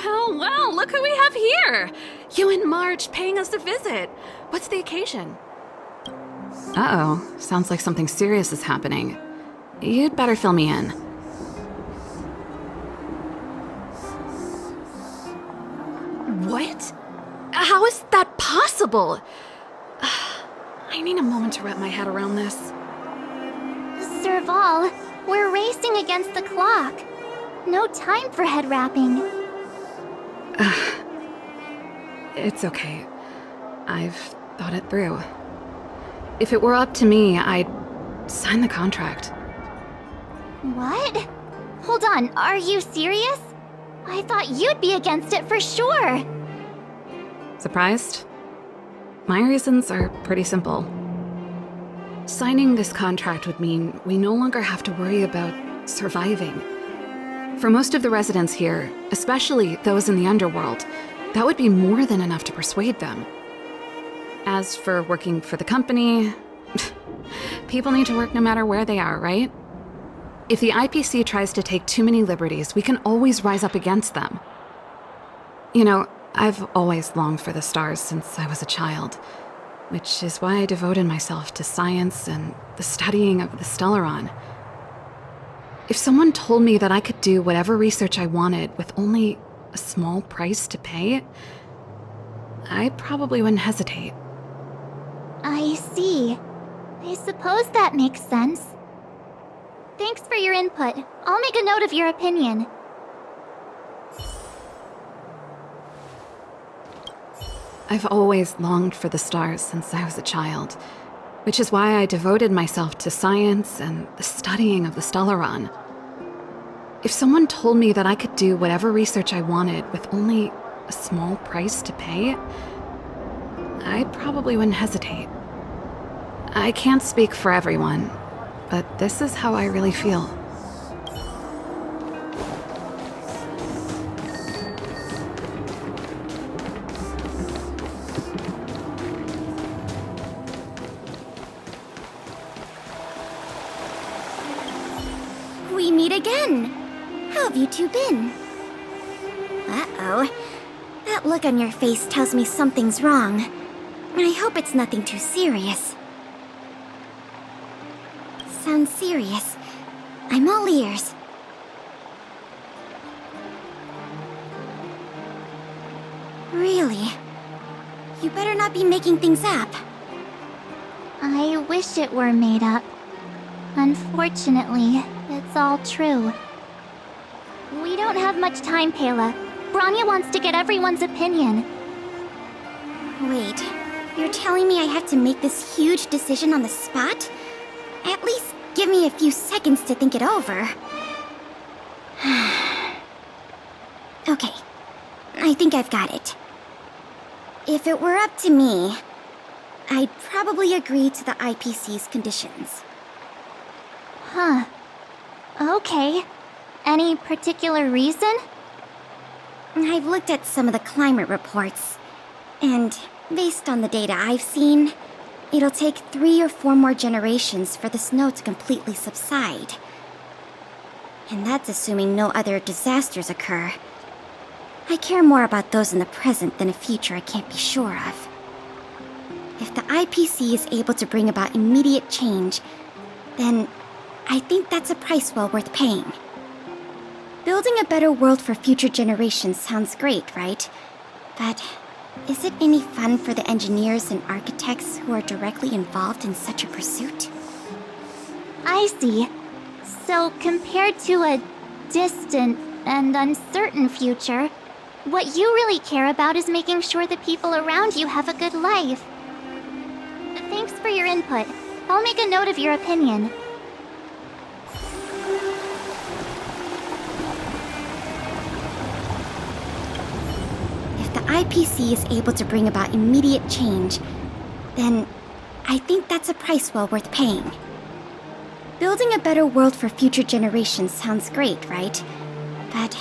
Well, look who we have here! You and Marge paying us a visit. What's the occasion? Uh-oh, sounds like something serious is happening. You'd better fill me in. What? How is that possible? I need a moment to wrap my head around this. Serval, we're racing against the clock. No time for head wrapping. It's okay. I've thought it through. If it were up to me, I'd sign the contract. What? Hold on, are you serious? I thought you'd be against it for sure. Surprised? My reasons are pretty simple. Signing this contract would mean we no longer have to worry about surviving. For most of the residents here, especially those in the underworld, that would be more than enough to persuade them. As for working for the company, people need to work no matter where they are, right? If the IPC tries to take too many liberties, we can always rise up against them. You know, I've always longed for the stars since I was a child, which is why I devoted myself to science and the studying of the Stellaron. If someone told me that I could do whatever research I wanted with only a small price to pay, I probably wouldn't hesitate. I see. I suppose that makes sense. Thanks for your input. I'll make a note of your opinion. I've always longed for the stars since I was a child, which is why I devoted myself to science and the studying of the Stellaron. If someone told me that I could do whatever research I wanted with only a small price to pay, I probably wouldn't hesitate. I can't speak for everyone, but this is how I really feel. We meet again. How have you two been? Uh-oh. That look on your face tells me something's wrong. I hope it's nothing too serious. Sounds serious. I'm all ears. Really? You better not be making things up. I wish it were made up. Unfortunately, it's all true. We don't have much time, Pela. Branya wants to get everyone's opinion. Wait, you're telling me I have to make this huge decision on the spot? At least give me a few seconds to think it over. Okay, I think I've got it. If it were up to me, I'd probably agree to the IPC's conditions. Huh. Okay. Any particular reason? I've looked at some of the climate reports, and based on the data I've seen, it'll take 3 or 4 more generations for the snow to completely subside. And that's assuming no other disasters occur. I care more about those in the present than a future I can't be sure of. If the IPC is able to bring about immediate change, then I think that's a price well worth paying. Building a better world for future generations sounds great, right? But is it any fun for the engineers and architects who are directly involved in such a pursuit? I see. So compared to a distant and uncertain future, what you really care about is making sure the people around you have a good life. Thanks for your input. I'll make a note of your opinion. If the IPC is able to bring about immediate change, then I think that's a price well worth paying. Building a better world for future generations sounds great, right? But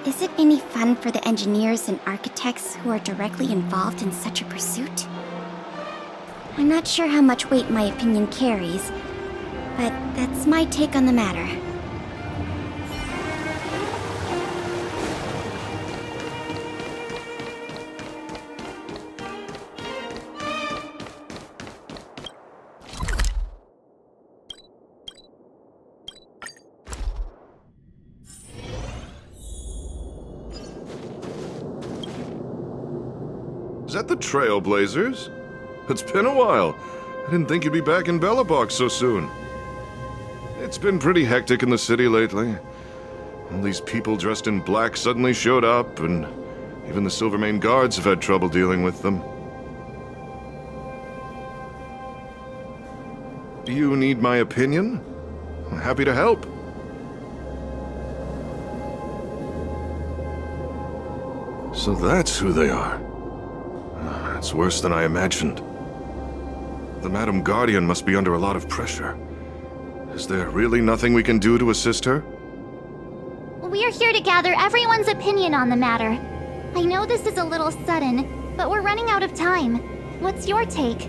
is it any fun for the engineers and architects who are directly involved in such a pursuit? I'm not sure how much weight my opinion carries, but that's my take on the matter. Is that the Trailblazers? It's been a while. I didn't think you'd be back in Belobog so soon. It's been pretty hectic in the city lately. All these people dressed in black suddenly showed up, and even the Silvermane guards have had trouble dealing with them. Do you need my opinion? I'm happy to help. So that's who they are. It's worse than I imagined. The Madam Guardian must be under a lot of pressure. Is there really nothing we can do to assist her? We're here to gather everyone's opinion on the matter. I know this is a little sudden, but we're running out of time. What's your take?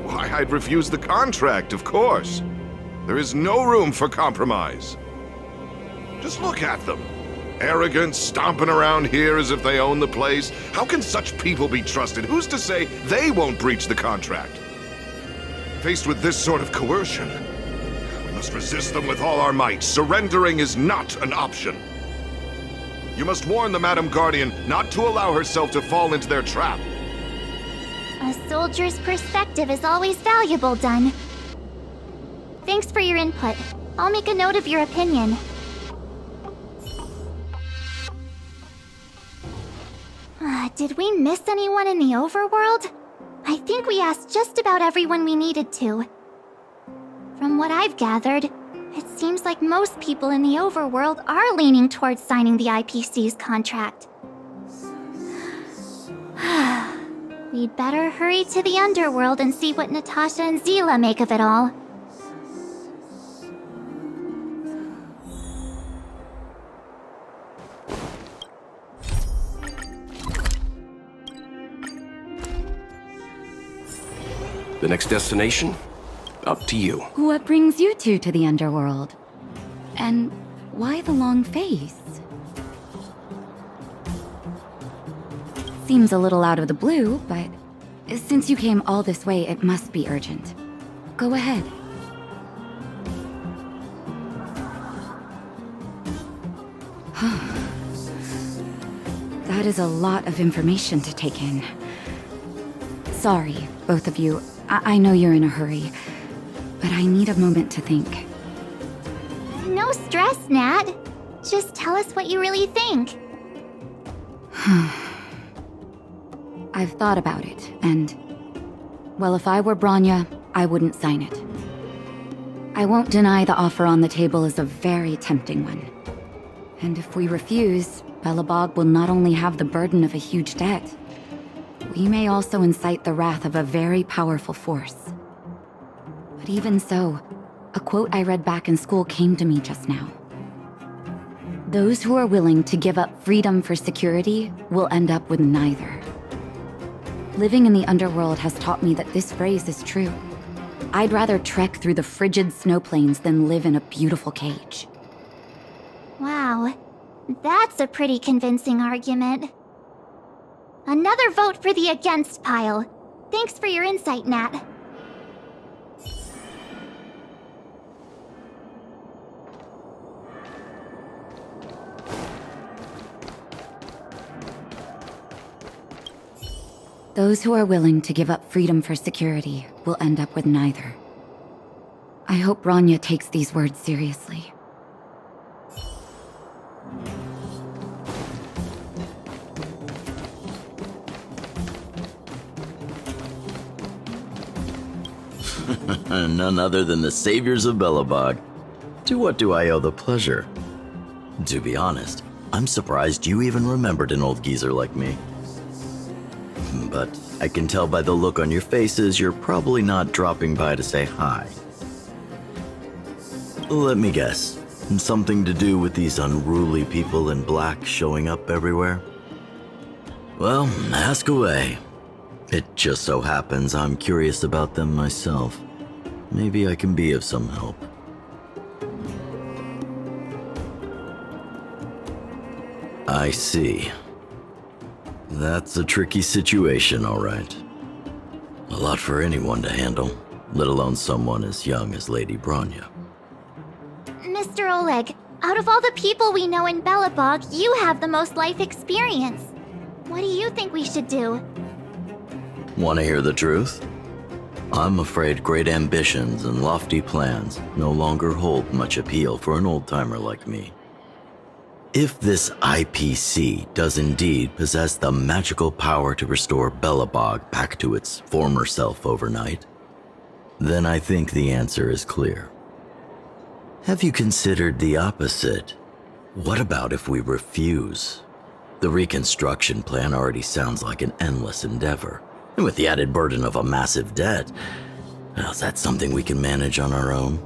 Why, I'd refuse the contract, of course. There is no room for compromise. Just look at them. Arrogant, stomping around here as if they own the place. How can such people be trusted? Who's to say they won't breach the contract? Faced with this sort of coercion, we must resist them with all our might. Surrendering is not an option. You must warn the Madam Guardian not to allow herself to fall into their trap. A soldier's perspective is always valuable, Dunn. Thanks for your input. I'll make a note of your opinion. Did we miss anyone in the overworld? I think we asked just about everyone we needed to. From what I've gathered, it seems like most people in the overworld are leaning towards signing the IPC's contract. We'd better hurry to the underworld and see what Natasha and Zila make of it all. The next destination? Up to you. What brings you two to the underworld? And why the long face? Seems a little out of the blue, but since you came all this way, it must be urgent. Go ahead. That is a lot of information to take in. Sorry, both of you. I know you're in a hurry, but I need a moment to think. No stress, Nat. Just tell us what you really think. I've thought about it, and... well, if I were Bronya, I wouldn't sign it. I won't deny the offer on the table is a very tempting one. And if we refuse, Belobog will not only have the burden of a huge debt, we may also incite the wrath of a very powerful force. But even so, a quote I read back in school came to me just now. Those who are willing to give up freedom for security will end up with neither. Living in the underworld has taught me that this phrase is true. I'd rather trek through the frigid snow plains than live in a beautiful cage. Wow, that's a pretty convincing argument. Another vote for the against pile. Thanks for your insight, Nat. Those who are willing to give up freedom for security will end up with neither. I hope Bronya takes these words seriously. None other than the saviors of Belobog. To what do I owe the pleasure? To be honest, I'm surprised you even remembered an old geezer like me. But I can tell by the look on your faces you're probably not dropping by to say hi. Let me guess, something to do with these unruly people in black showing up everywhere? Well, ask away. It just so happens I'm curious about them myself. Maybe I can be of some help. I see. That's a tricky situation, all right. A lot for anyone to handle, let alone someone as young as Lady Bronya. Mr. Oleg, out of all the people we know in Belobog, you have the most life experience. What do you think we should do? Want to hear the truth? I'm afraid great ambitions and lofty plans no longer hold much appeal for an old-timer like me. If this IPC does indeed possess the magical power to restore Belobog back to its former self overnight, then I think the answer is clear. Have you considered the opposite? What about if we refuse? The reconstruction plan already sounds like an endless endeavor. And with the added burden of a massive debt, well, is that something we can manage on our own?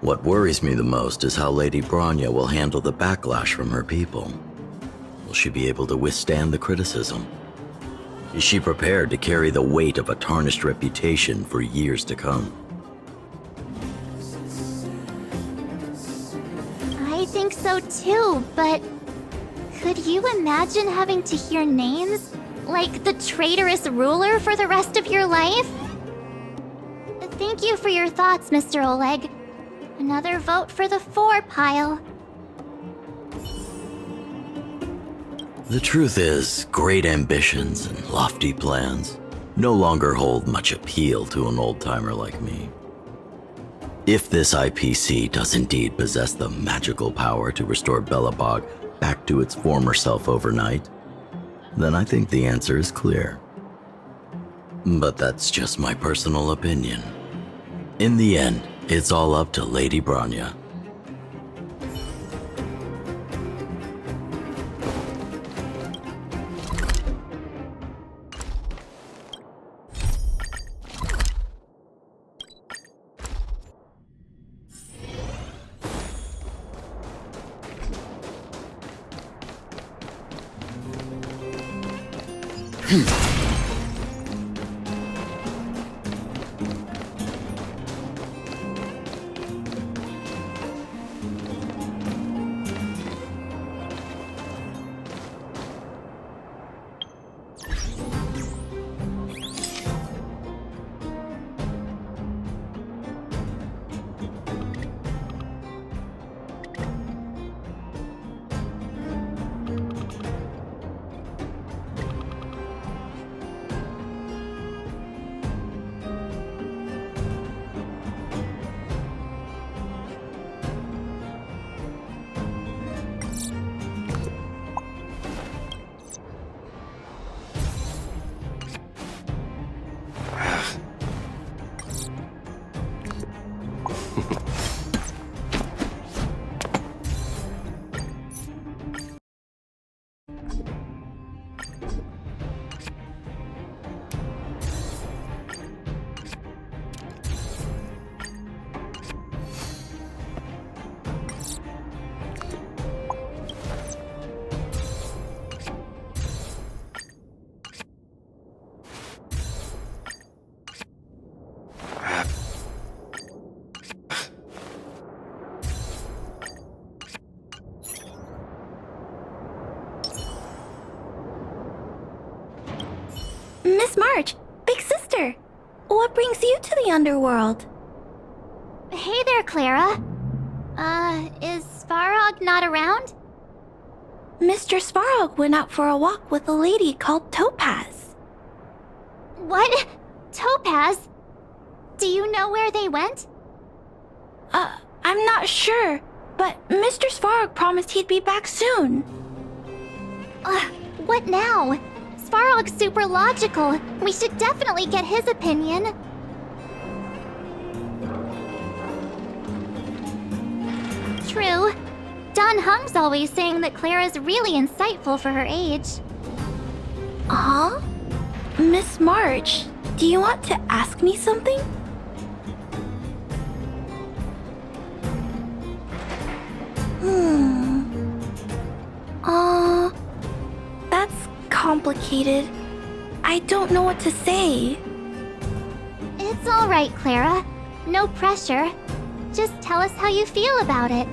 What worries me the most is how Lady Bronya will handle the backlash from her people. Will she be able to withstand the criticism? Is she prepared to carry the weight of a tarnished reputation for years to come? I think so too, but could you imagine having to hear names like the traitorous ruler for the rest of your life? Thank you for your thoughts, Mr. Oleg. Another vote for the 4 pile. The truth is, great ambitions and lofty plans no longer hold much appeal to an old-timer like me. If this IPC does indeed possess the magical power to restore Belobog back to its former self overnight, then I think the answer is clear. But that's just my personal opinion. In the end, it's all up to Lady Bronya. Miss March, big sister, what brings you to the underworld? Hey there, Clara. Is Svarog not around? Mr. Svarog went out for a walk with a lady called Topaz. What? Topaz? Do you know where they went? I'm not sure, but Mr. Svarog promised he'd be back soon. What now? Svarog's super logical. We should definitely get his opinion. True. Don Hung's always saying that Clara's really insightful for her age. Huh? Miss March, do you want to ask me something? That's complicated. I don't know what to say. It's all right, Clara. No pressure. Just tell us how you feel about it.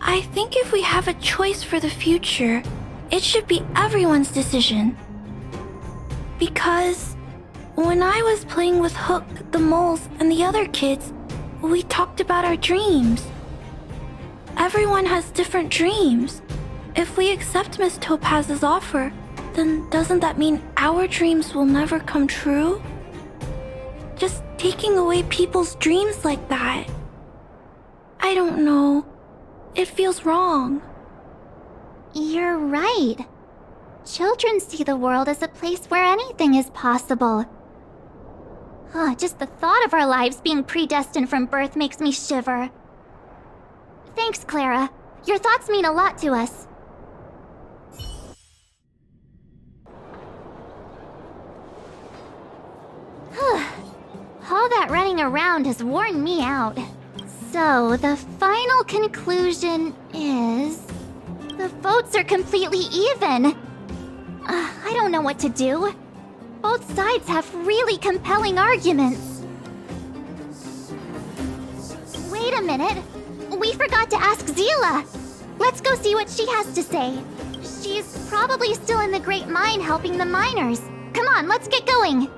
I think if we have a choice for the future, it should be everyone's decision. Because when I was playing with Hook, the moles, and the other kids, we talked about our dreams. everyone has different dreams. If we accept Miss Topaz's offer, then doesn't that mean our dreams will never come true? Just taking away people's dreams like that. I don't know. It feels wrong. You're right. Children see the world as a place where anything is possible. Just the thought of our lives being predestined from birth makes me shiver. Thanks, Clara. Your thoughts mean a lot to us. All that running around has worn me out. So, the final conclusion is... the votes are completely even. I don't know what to do. Both sides have really compelling arguments. Wait a minute. We forgot to ask Zila. Let's go see what she has to say. She's probably still in the Great Mine helping the miners. Come on, let's get going.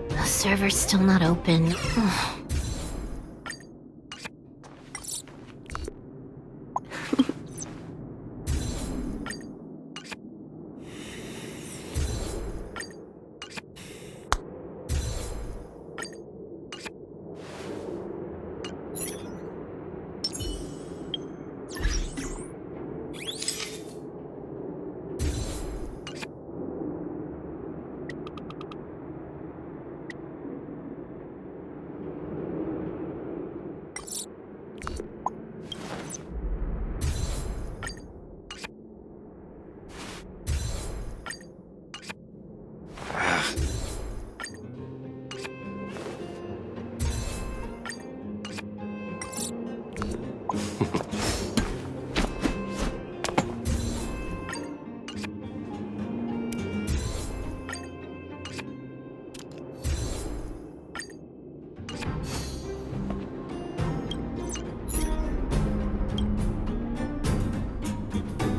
The server's still not open.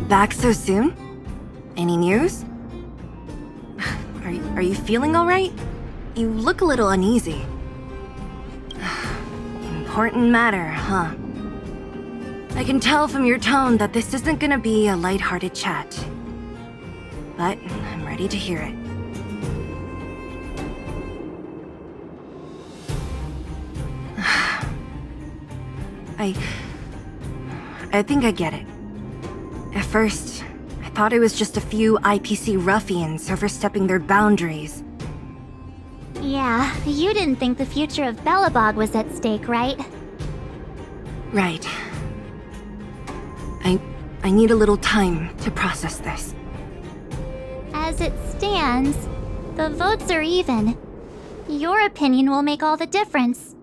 Back so soon? Any news? Are you feeling alright? You look a little uneasy. Important matter, huh? I can tell from your tone that this isn't gonna be a lighthearted chat. But I'm ready to hear it. I think I get it. At first, I thought it was just a few IPC ruffians overstepping their boundaries. Yeah, you didn't think the future of Belobog was at stake, right? Right. I need a little time to process this. As it stands, the votes are even. Your opinion will make all the difference.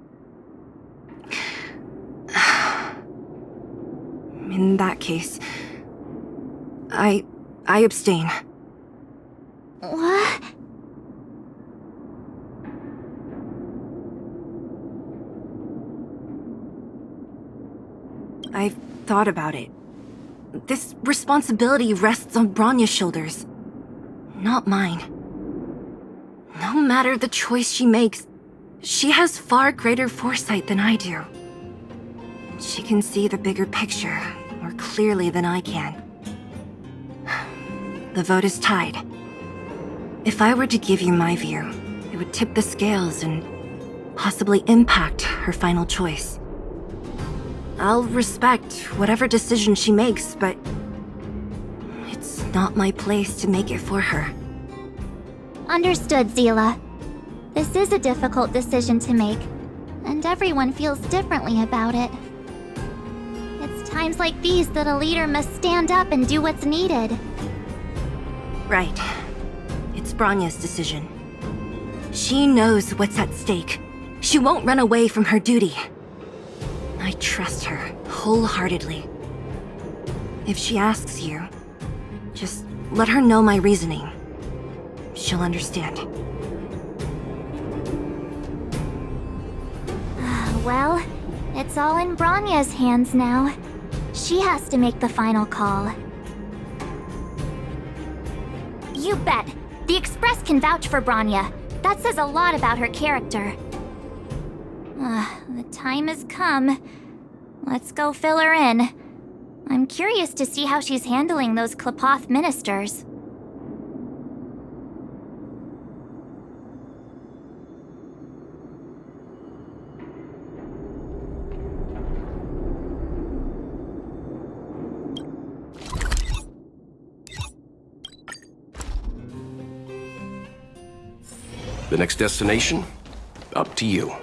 In that case, I abstain. What? I've thought about it. This responsibility rests on Bronya's shoulders, not mine. No matter the choice she makes, she has far greater foresight than I do. She can see the bigger picture more clearly than I can. The vote is tied. If I were to give you my view, it would tip the scales and possibly impact her final choice. I'll respect whatever decision she makes, but it's not my place to make it for her. Understood, Zila. This is a difficult decision to make, and everyone feels differently about it. It's times like these that a leader must stand up and do what's needed. Right. It's Bronya's decision. She knows what's at stake. She won't run away from her duty. I trust her wholeheartedly. If she asks you, just let her know my reasoning. She'll understand. Well, it's all in Bronya's hands now. She has to make the final call. You bet! The Express can vouch for Bronya. That says a lot about her character. The time has come. Let's go fill her in. I'm curious to see how she's handling those Klapoth ministers. The next destination? Up to you.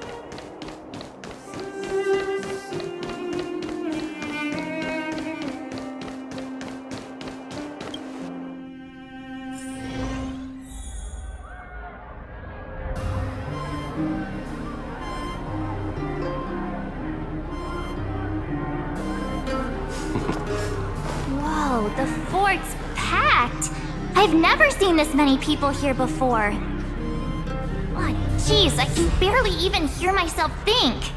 Whoa, the fort's packed! I've never seen this many people here before. Oh, jeez, I can barely even hear myself think.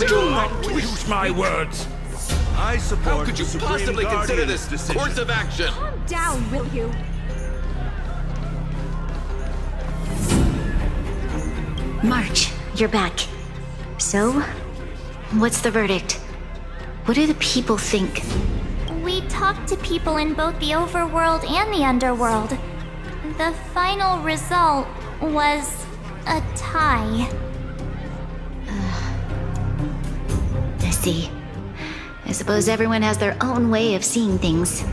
Do not twist my words. I support. How could you possibly consider this course of action? Calm down, will you? March, you're back. So, what's the verdict? What do the people think? We talked to people in both the overworld and the underworld. The final result was a tie. I see. I suppose everyone has their own way of seeing things.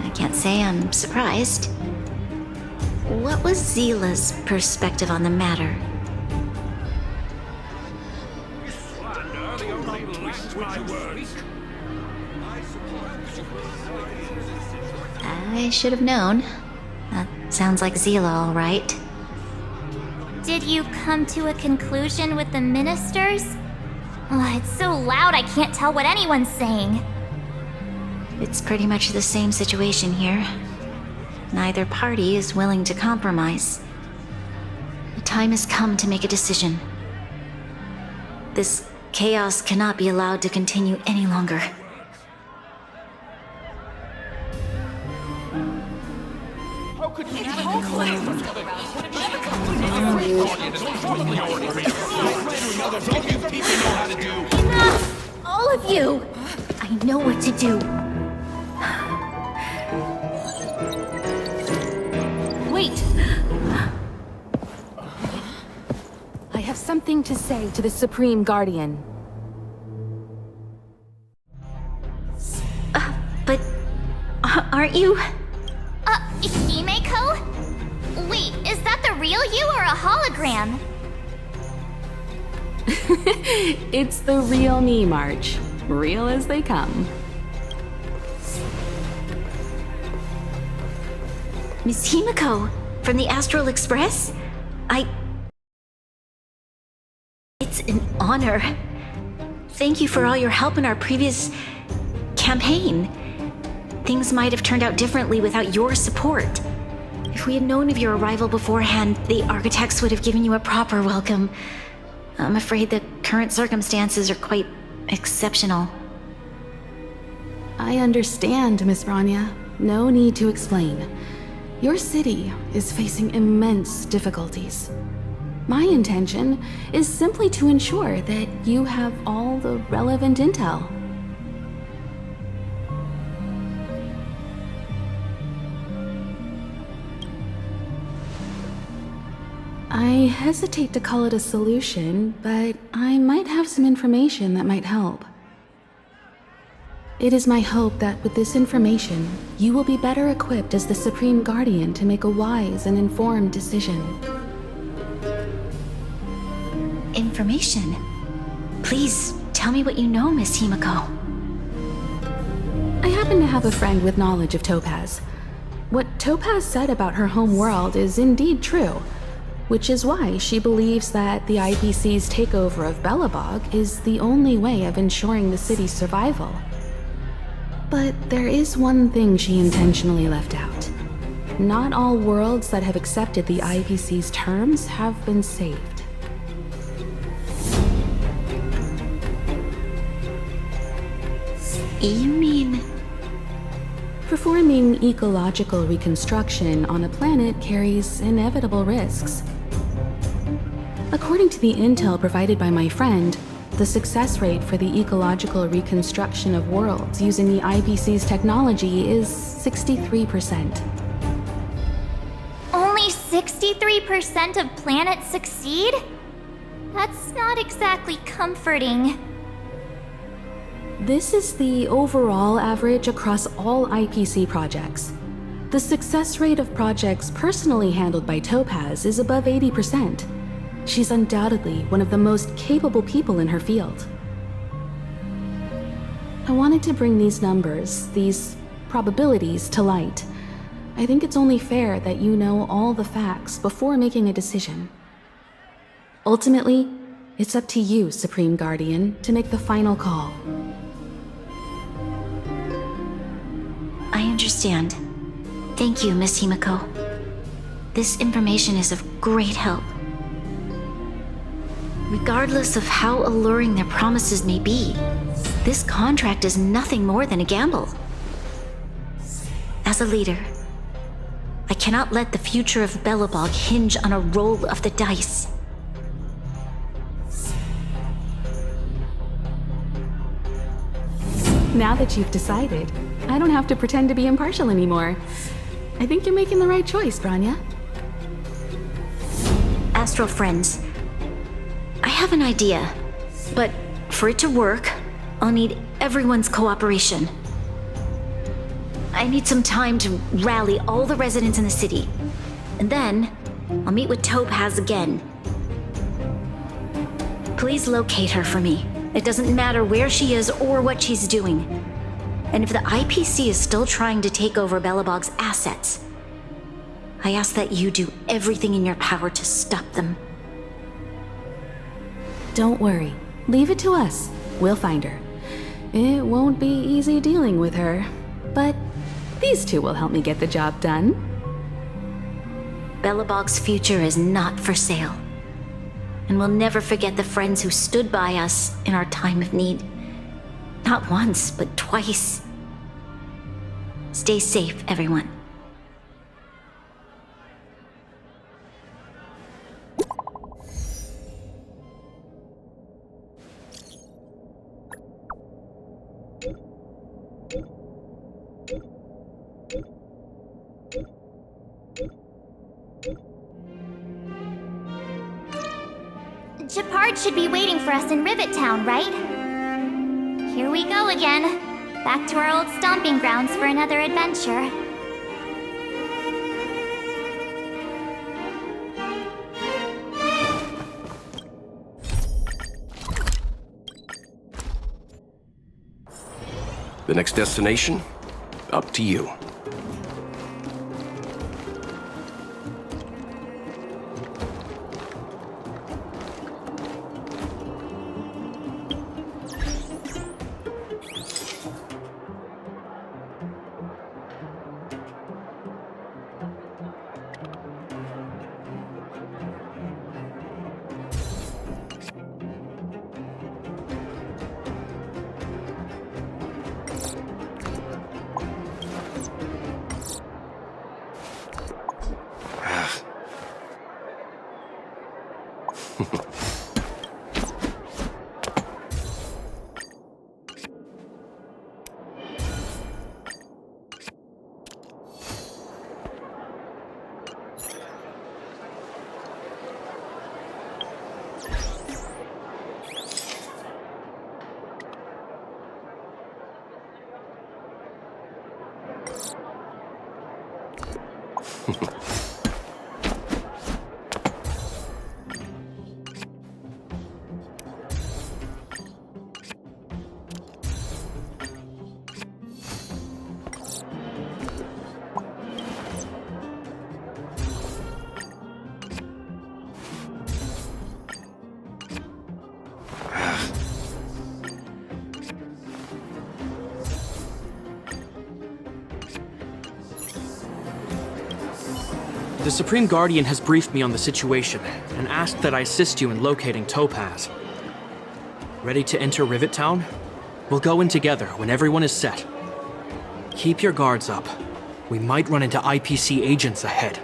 I can't say I'm surprised. What was Zila's perspective on the matter? I should have known. That sounds like Zila, all right. Did you come to a conclusion with the ministers? Oh, it's so loud I can't tell what anyone's saying. It's pretty much the same situation here. Neither party is willing to compromise. The time has come to make a decision. This chaos cannot be allowed to continue any longer. How could you Enough! All of you! I know what to do. Wait! I have something to say to the Supreme Guardian. But aren't you? Himeko? Wait, is that the real you or a hologram? It's the real me, March. Real as they come. Miss Himeko, from the Astral Express? It's an honor. Thank you for all your help in our previous campaign. Things might have turned out differently without your support. If we had known of your arrival beforehand, the architects would have given you a proper welcome. I'm afraid the current circumstances are quite exceptional. I understand, Miss Bronya. No need to explain. Your city is facing immense difficulties. My intention is simply to ensure that you have all the relevant intel. I hesitate to call it a solution, but I might have some information that might help. It is my hope that with this information, you will be better equipped as the Supreme Guardian to make a wise and informed decision. Information? Please tell me what you know, Miss Himiko. I happen to have a friend with knowledge of Topaz. What Topaz said about her home world is indeed true, which is why she believes that the IPC's takeover of Belobog is the only way of ensuring the city's survival. But there is one thing she intentionally left out. Not all worlds that have accepted the IPC's terms have been saved. You mean... Performing ecological reconstruction on a planet carries inevitable risks. According to the intel provided by my friend, the success rate for the ecological reconstruction of worlds using the IPC's technology is 63%. Only 63% of planets succeed? That's not exactly comforting. This is the overall average across all IPC projects. The success rate of projects personally handled by Topaz is above 80%. She's undoubtedly one of the most capable people in her field. I wanted to bring these numbers, these probabilities, to light. I think it's only fair that you know all the facts before making a decision. Ultimately, it's up to you, Supreme Guardian, to make the final call. I understand. Thank you, Miss Himiko. This information is of great help. Regardless of how alluring their promises may be, this contract is nothing more than a gamble. As a leader, I cannot let the future of Belobog hinge on a roll of the dice. Now that you've decided, I don't have to pretend to be impartial anymore. I think you're making the right choice, Branya. Astral friends, I have an idea, but for it to work, I'll need everyone's cooperation. I need some time to rally all the residents in the city, and then I'll meet with Topaz again. Please locate her for me. It doesn't matter where she is or what she's doing. And if the IPC is still trying to take over Belobog's assets, I ask that you do everything in your power to stop them. Don't worry. Leave it to us. We'll find her. It won't be easy dealing with her, but these two will help me get the job done. Belobog's future is not for sale. And we'll never forget the friends who stood by us in our time of need. Not once, but twice. Stay safe, everyone. Gepard should be waiting for us in Rivet Town, right? Here we go again. Back to our old stomping grounds for another adventure. The next destination? Up to you. The Supreme Guardian has briefed me on the situation and asked that I assist you in locating Topaz. Ready to enter Rivet Town? We'll go in together when everyone is set. Keep your guards up. We might run into IPC agents ahead.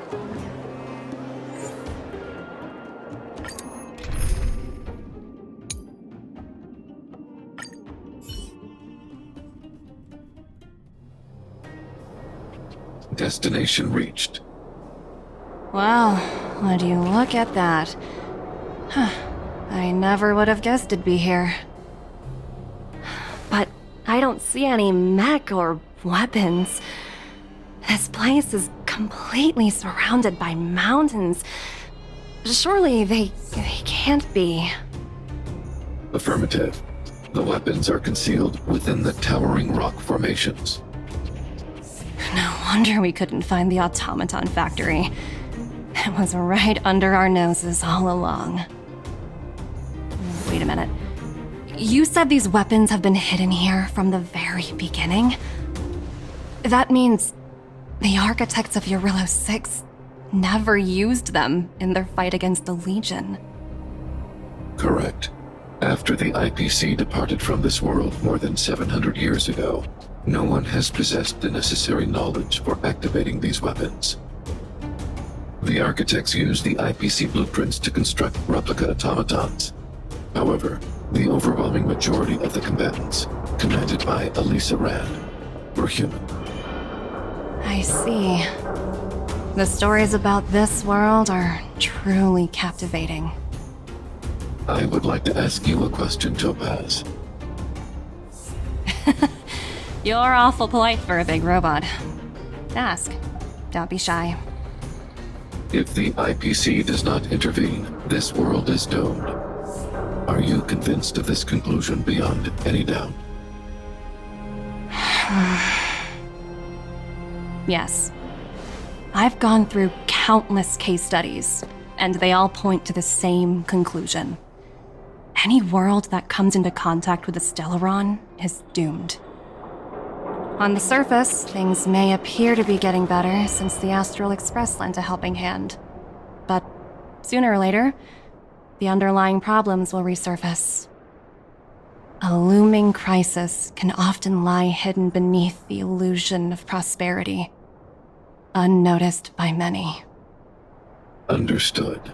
Destination reached. Wow, would you look at that? Huh. I never would have guessed it'd be here. But I don't see any mech or weapons. This place is completely surrounded by mountains. Surely they can't be. Affirmative. The weapons are concealed within the towering rock formations. No wonder we couldn't find the automaton factory. It was right under our noses all along. Wait a minute. You said these weapons have been hidden here from the very beginning? That means the architects of Eurillo 6 never used them in their fight against the Legion. Correct. After the IPC departed from this world more than 700 years ago, no one has possessed the necessary knowledge for activating these weapons. The architects used the IPC blueprints to construct replica automatons. However, the overwhelming majority of the combatants, commanded by Elisa Rand, were human. I see. The stories about this world are truly captivating. I would like to ask you a question, Topaz. You're awful polite for a big robot. Ask. Don't be shy. If the IPC does not intervene, this world is doomed. Are you convinced of this conclusion beyond any doubt? Yes. I've gone through countless case studies, and they all point to the same conclusion. Any world that comes into contact with a Stellaron is doomed. On the surface, things may appear to be getting better since the Astral Express lent a helping hand. But sooner or later, the underlying problems will resurface. A looming crisis can often lie hidden beneath the illusion of prosperity, unnoticed by many. Understood.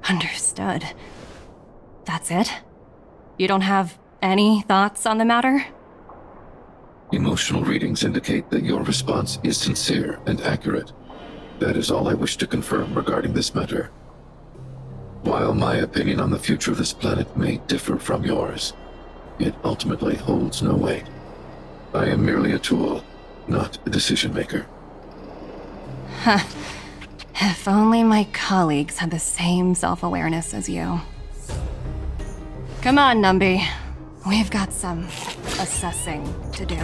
Understood. That's it? You don't have any thoughts on the matter? Emotional readings indicate that your response is sincere and accurate. That is all I wish to confirm regarding this matter. While my opinion on the future of this planet may differ from yours, it ultimately holds no weight. I am merely a tool, not a decision maker. Huh. If only my colleagues had the same self-awareness as you. Come on, Numby. We've got some assessing to do.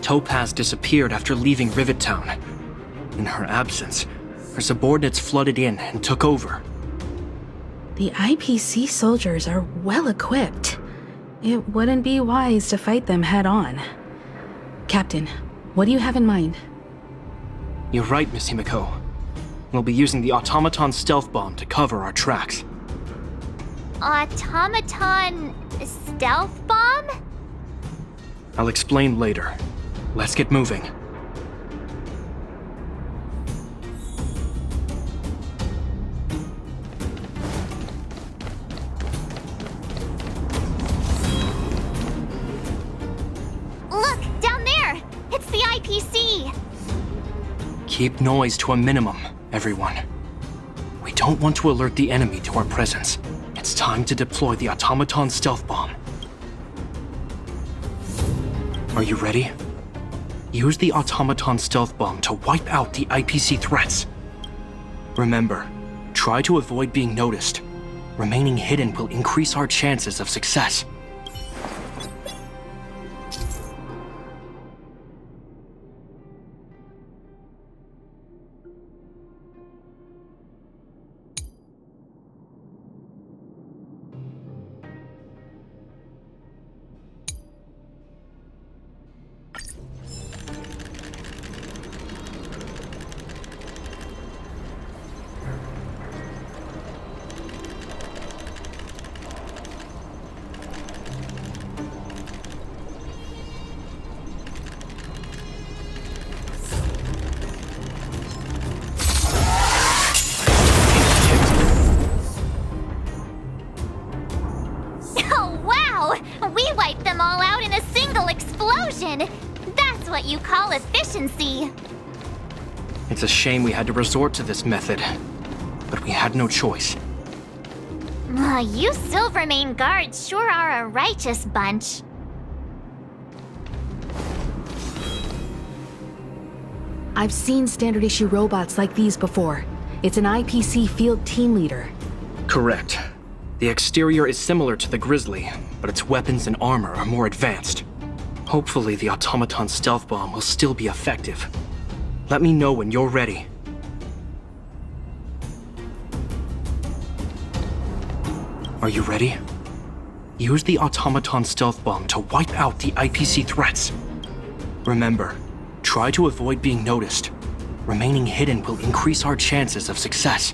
Topaz disappeared after leaving Rivet Town. In her absence, her subordinates flooded in and took over. The IPC soldiers are well equipped. It wouldn't be wise to fight them head on. Captain, what do you have in mind? You're right, Miss Himiko. We'll be using the automaton stealth bomb to cover our tracks. Automaton stealth bomb? I'll explain later. Let's get moving. Look, down there! It's the IPC! Keep noise to a minimum, everyone. We don't want to alert the enemy to our presence. It's It's time to deploy the automaton stealth bomb. Are you ready? Use the automaton stealth bomb to wipe out the IPC threats. Remember, try to avoid being noticed. Remaining hidden will increase our chances of success. We wiped them all out in a single explosion! That's what you call efficiency! It's a shame we had to resort to this method, but we had no choice. You Silvermane guards sure are a righteous bunch. I've seen standard issue robots like these before. It's an IPC field team leader. Correct. The exterior is similar to the Grizzly, but its weapons and armor are more advanced. Hopefully the automaton stealth bomb will still be effective. Let me know when you're ready. Are you ready? Use the automaton stealth bomb to wipe out the IPC threats. Remember, try to avoid being noticed. Remaining hidden will increase our chances of success.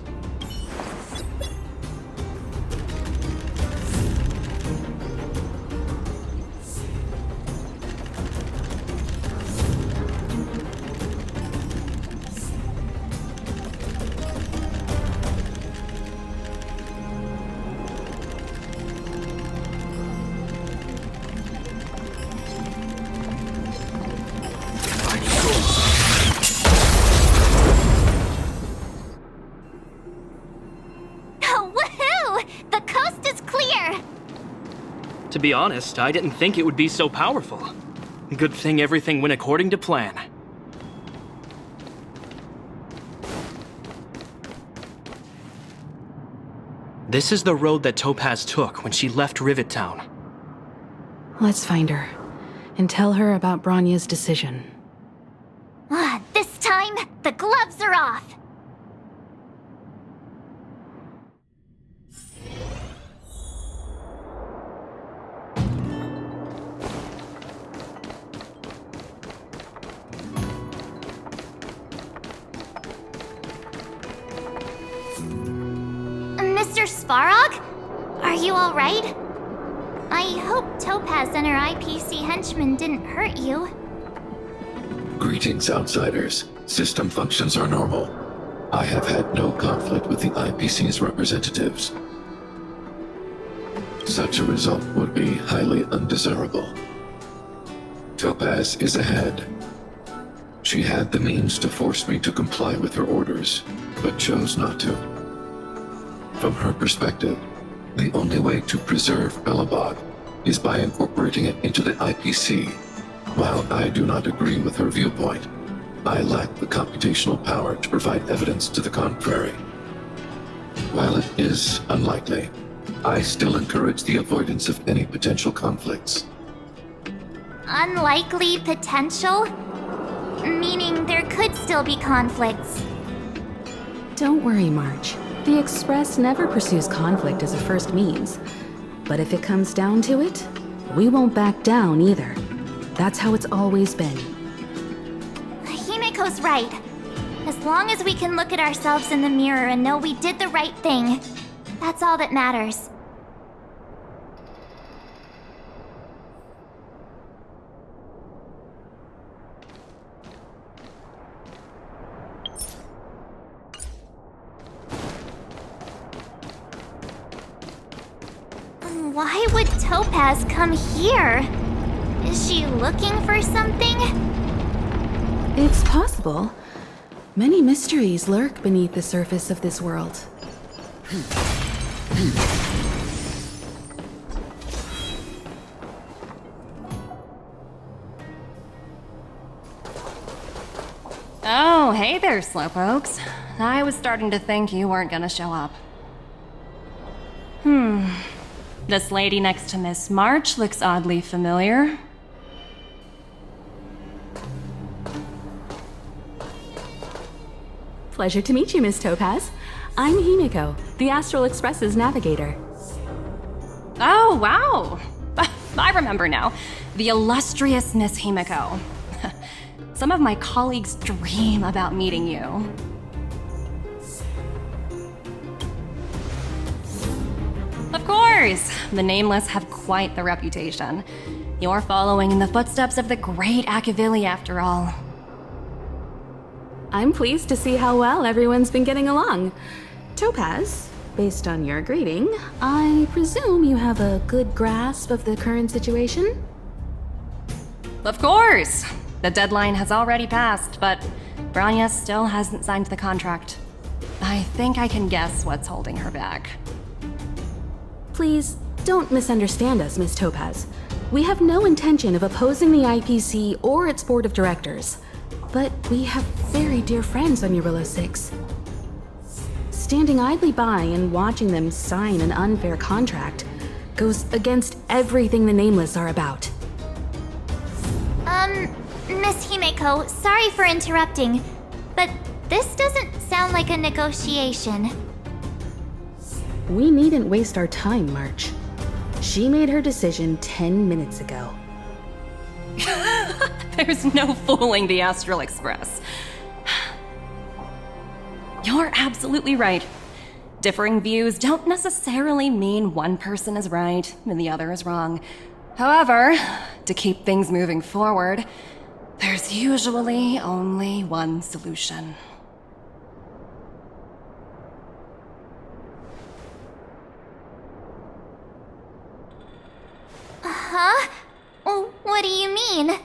To be honest, I didn't think it would be so powerful. Good thing everything went according to plan. This is the road that Topaz took when she left Rivet Town. Let's find her, and tell her about Bronya's decision. This time, the gloves are off! Mr. Svarog? Are you alright? I hope Topaz and her IPC henchmen didn't hurt you. Greetings, outsiders. System functions are normal. I have had no conflict with the IPC's representatives. Such a result would be highly undesirable. Topaz is ahead. She had the means to force me to comply with her orders, but chose not to. From her perspective, the only way to preserve Belobog is by incorporating it into the IPC. While I do not agree with her viewpoint, I lack the computational power to provide evidence to the contrary. While it is unlikely, I still encourage the avoidance of any potential conflicts. Unlikely potential? Meaning there could still be conflicts. Don't worry, March. The Express never pursues conflict as a first means. But if it comes down to it, we won't back down either. That's how it's always been. Himeko's right. As long as we can look at ourselves in the mirror and know we did the right thing, that's all that matters. Why would Topaz come here? Is she looking for something? It's possible. Many mysteries lurk beneath the surface of this world. hey there, slowpokes. I was starting to think you weren't gonna show up. This lady next to Miss March looks oddly familiar. Pleasure to meet you, Miss Topaz. I'm Himiko, the Astral Express's navigator. Oh, wow! I remember now. The illustrious Miss Himiko. Some of my colleagues dream about meeting you. Of course! The Nameless have quite the reputation. You're following in the footsteps of the great Akavili, after all. I'm pleased to see how well everyone's been getting along. Topaz, based on your greeting, I presume you have a good grasp of the current situation? Of course! The deadline has already passed, but Branya still hasn't signed the contract. I think I can guess what's holding her back. Please, don't misunderstand us, Miss Topaz. We have no intention of opposing the IPC or its board of directors. But we have very dear friends on Eurilla 6. Standing idly by and watching them sign an unfair contract goes against everything the Nameless are about. Miss Himeko, sorry for interrupting, but this doesn't sound like a negotiation. We needn't waste our time, March. She made her decision 10 minutes ago. There's no fooling the Astral Express. You're absolutely right. Differing views don't necessarily mean one person is right and the other is wrong. However, to keep things moving forward, there's usually only one solution. Huh? What do you mean?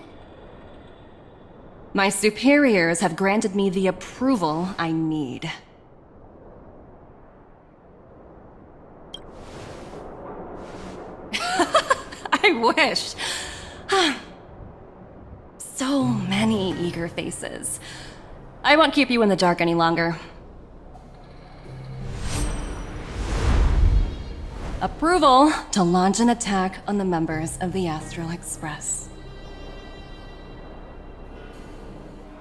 My superiors have granted me the approval I need. I wish. So many eager faces. I won't keep you in the dark any longer. Approval to launch an attack on the members of the Astral Express.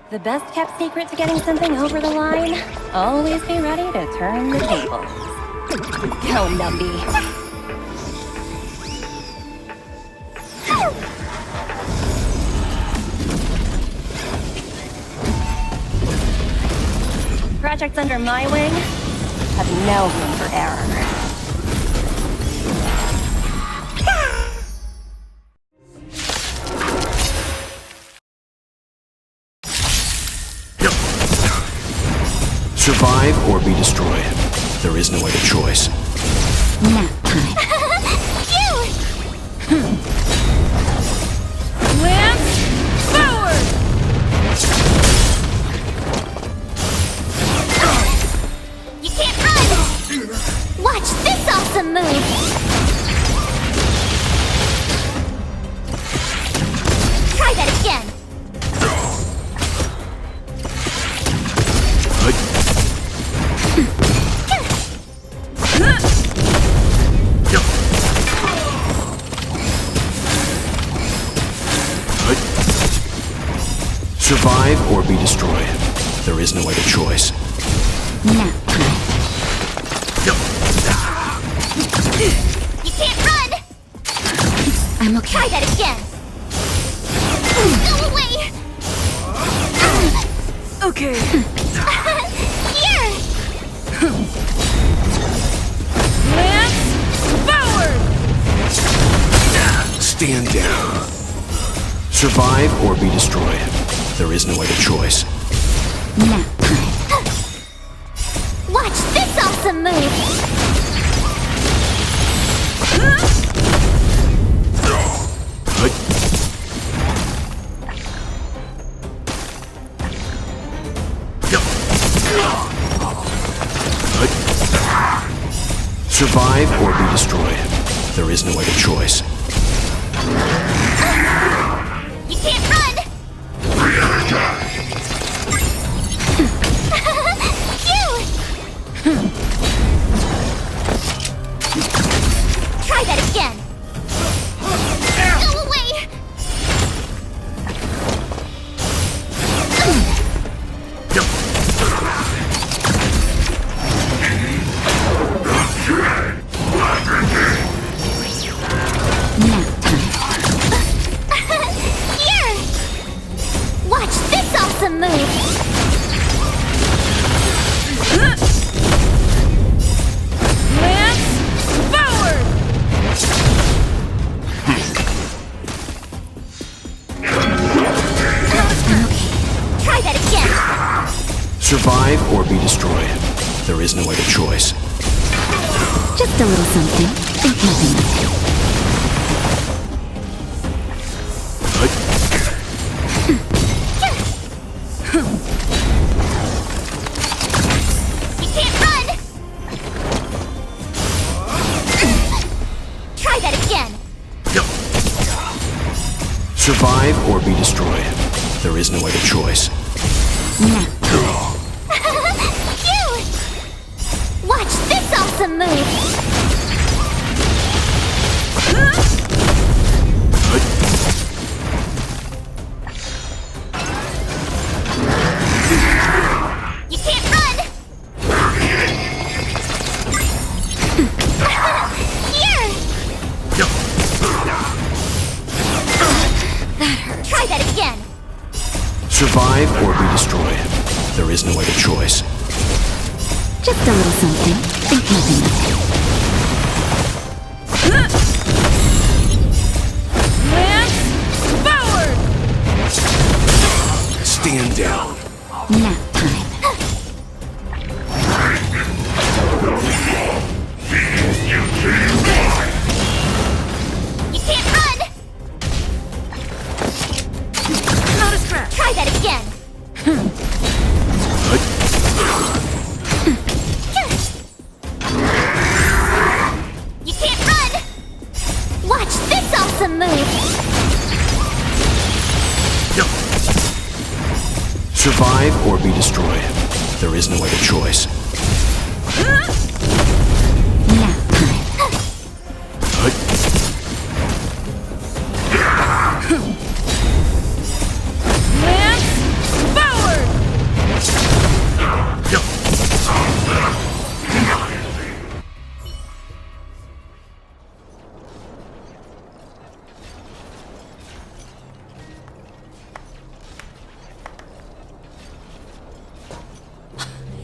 The best kept secret to getting something over the line? Always be ready to turn the tables. Go, Numby. Projects under my wing have no room for error. Survive or be destroyed. There is no other choice. Nap time. Lance forward! You can't run! Watch this awesome move! Try that again! Survive or be destroyed. There is no other choice. Nap time. You can't run! I'm okay. Try that again! Go away! Okay. Here! Lance forward! Stand down. Survive or be destroyed. There is no other choice. Nap time. Watch this awesome move! Survive or be destroyed. There is no other choice. You can't run! Survive or be destroyed. There is no other choice. Just a little something. Think nothing of it. You can't run! Try that again! Survive or be destroyed. There is no other choice. Now. Phew! Watch this awesome move! You can't run! Here! That hurt. Try that again! Survive or be destroyed. There is no other choice. Just a little something. Think nothing of it. Lance forward! Stand down. Nap time. You can't run! Not a scratch. Try that again. You can't run! Watch this awesome move! Survive or be destroyed. There is no other choice. Nap time. Lance forward!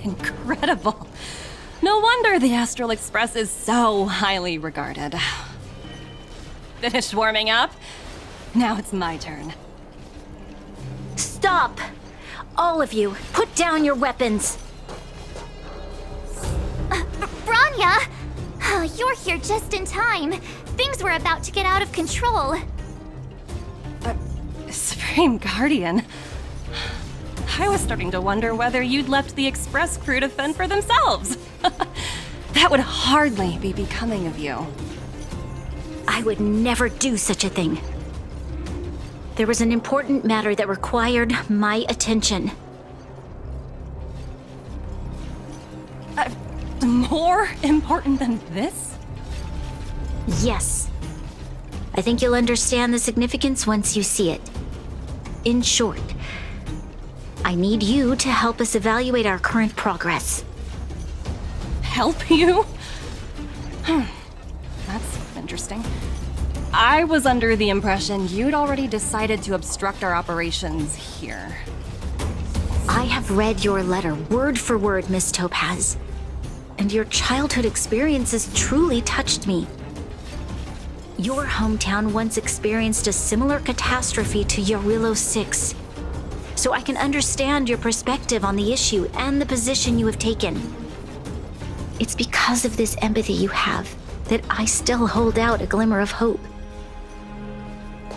Incredible. No wonder the Astral Express is so highly regarded. Finished warming up? Now it's my turn. Stop! All of you, put down your weapons. Branya! Oh, you're here just in time. Things were about to get out of control. Supreme Guardian. I was starting to wonder whether you'd left the Express crew to fend for themselves. That would hardly be becoming of you. I would never do such a thing. There was an important matter that required my attention. More important than this? Yes. I think you'll understand the significance once you see it. In short, I need you to help us evaluate our current progress. Help you? That's interesting. I was under the impression you'd already decided to obstruct our operations here. I have read your letter word for word, Miss Topaz. And your childhood experiences truly touched me. Your hometown once experienced a similar catastrophe to Yarillo 6. So I can understand your perspective on the issue and the position you have taken. It's because of this empathy you have that I still hold out a glimmer of hope.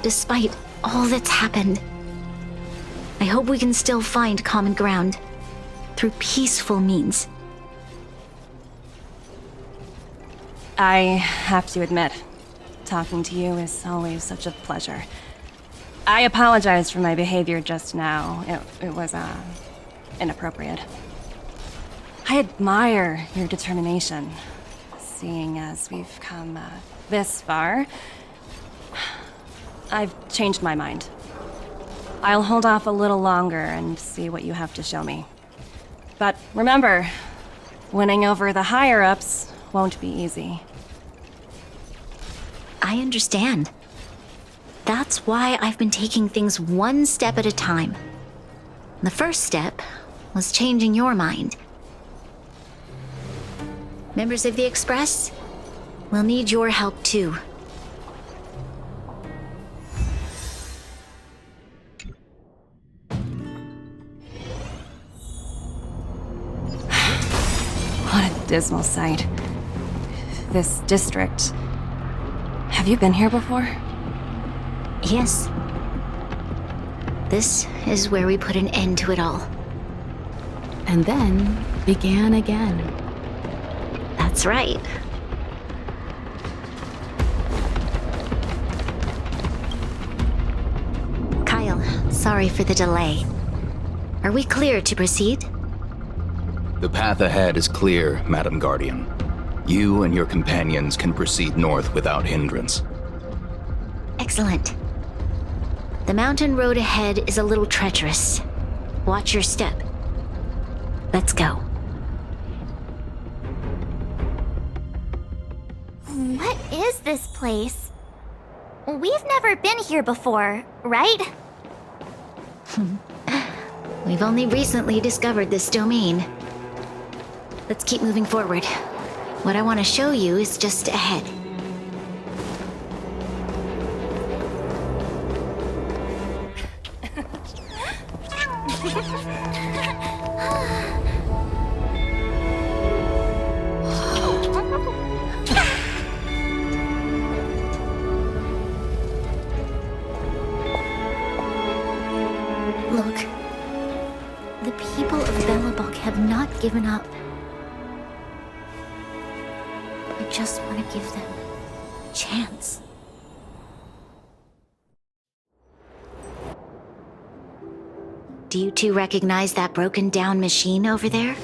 Despite all that's happened, I hope we can still find common ground through peaceful means. I have to admit, talking to you is always such a pleasure. I apologize for my behavior just now. It was, inappropriate. I admire your determination. Seeing as we've come, this far, I've changed my mind. I'll hold off a little longer and see what you have to show me. But remember, winning over the higher-ups won't be easy. I understand. That's why I've been taking things one step at a time. The first step was changing your mind. Members of the Express, we'll need your help too. dismal sight. This district. Have you been here before? Yes. This is where we put an end to it all. And then began again. That's right. Kyle, sorry for the delay. Are we clear to proceed? The path ahead is clear, Madam Guardian. You and your companions can proceed north without hindrance. Excellent. The mountain road ahead is a little treacherous. Watch your step. Let's go. What is this place? We've never been here before, right? We've only recently discovered this domain. Let's keep moving forward. What I want to show you is just ahead. Look, the people of Belobog have not given up. I just want to give them a chance. Do you two recognize that broken down machine over there?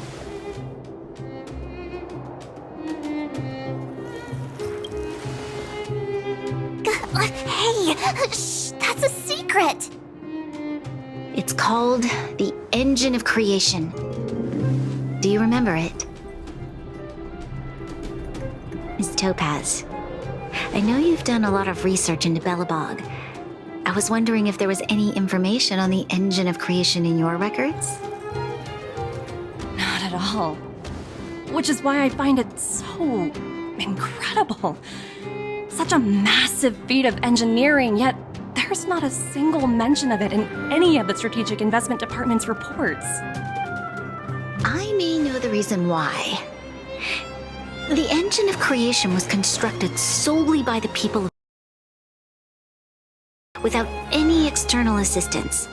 Hey, shh, that's a secret. It's called the Engine of Creation. Do you remember it? Miss Topaz, I know you've done a lot of research into Belobog. I was wondering if there was any information on the Engine of Creation in your records? Not at all. Which is why I find it so incredible. Such a massive feat of engineering, yet there's not a single mention of it in any of the Strategic Investment Department's reports. I may know the reason why. The Engine of Creation was constructed solely by the people without any external assistance.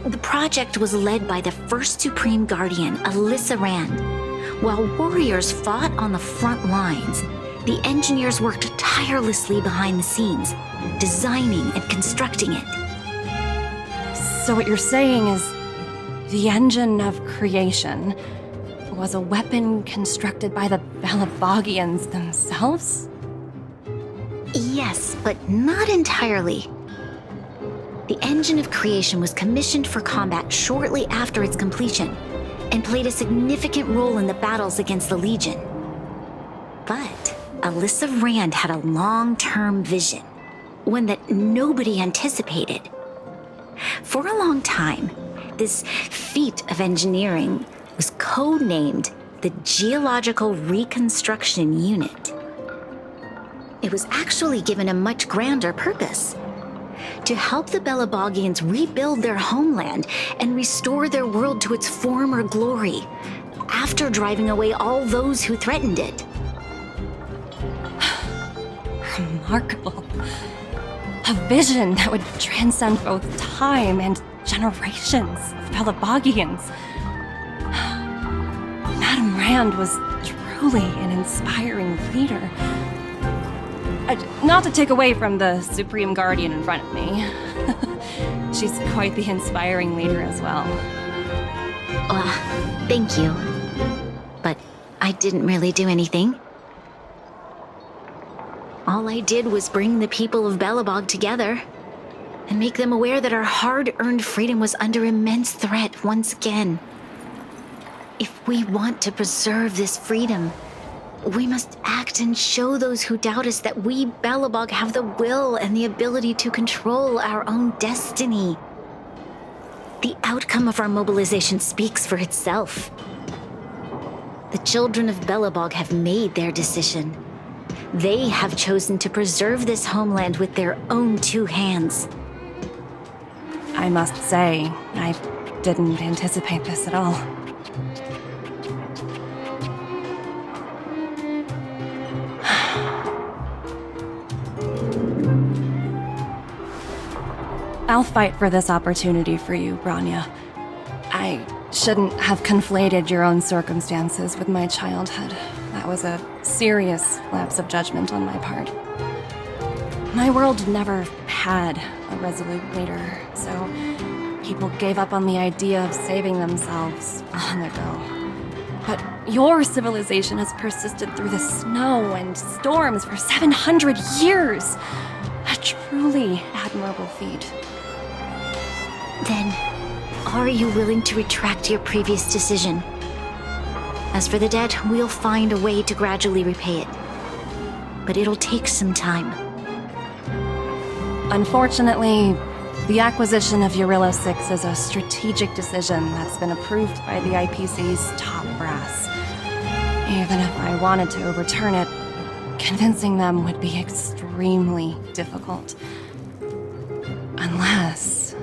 The project was led by the first Supreme Guardian, Alyssa Rand. While warriors fought on the front lines, the engineers worked tirelessly behind the scenes, designing and constructing it. So what you're saying is, the Engine of Creation was a weapon constructed by the Belobogians themselves? Yes, but not entirely. The Engine of Creation was commissioned for combat shortly after its completion, and played a significant role in the battles against the Legion. But Alyssa Rand had a long-term vision, one that nobody anticipated. For a long time, this feat of engineering was codenamed the Geological Reconstruction Unit. It was actually given a much grander purpose: to help the Belobogians rebuild their homeland and restore their world to its former glory, after driving away all those who threatened it. Remarkable. A vision that would transcend both time and generations of Belobogians. Madame Rand was truly an inspiring leader. Not to take away from the Supreme Guardian in front of me. She's quite the inspiring leader as well. Thank you. But I didn't really do anything. All I did was bring the people of Belobog together and make them aware that our hard-earned freedom was under immense threat once again. If we want to preserve this freedom, we must act and show those who doubt us that we, Belobog, have the will and the ability to control our own destiny. The outcome of our mobilization speaks for itself. The children of Belobog have made their decision. They have chosen to preserve this homeland with their own two hands. I must say, I didn't anticipate this at all. I'll fight for this opportunity for you, Branya. I shouldn't have conflated your own circumstances with my childhood. That was a serious lapse of judgment on my part. My world never had a resolute leader, so people gave up on the idea of saving themselves long ago. But your civilization has persisted through the snow and storms for 700 years. A truly admirable feat. Then, are you willing to retract your previous decision? As for the debt, we'll find a way to gradually repay it. But it'll take some time. Unfortunately, the acquisition of Eurilla 6 is a strategic decision that's been approved by the IPC's top brass. Even if I wanted to overturn it, convincing them would be extremely difficult. Unless...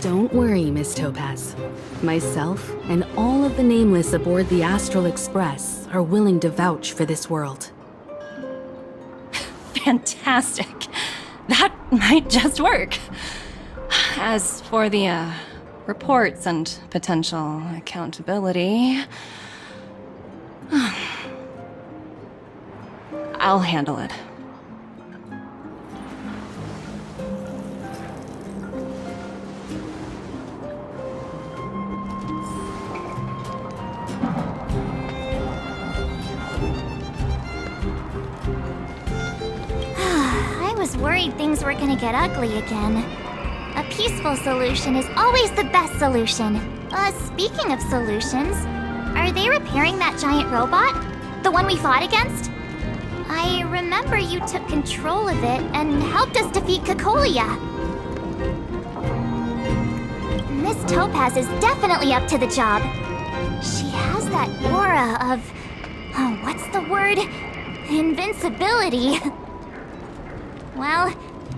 Don't worry, Miss Topaz. Myself and all of the Nameless aboard the Astral Express are willing to vouch for this world. Fantastic. That might just work. As for the, reports and potential accountability... I'll handle it. I was worried things were gonna get ugly again. A peaceful solution is always the best solution. Speaking of solutions, are they repairing that giant robot? The one we fought against? I remember you took control of it and helped us defeat Cocolia. Miss Topaz is definitely up to the job. She has that aura of... what's the word? Invincibility. Well,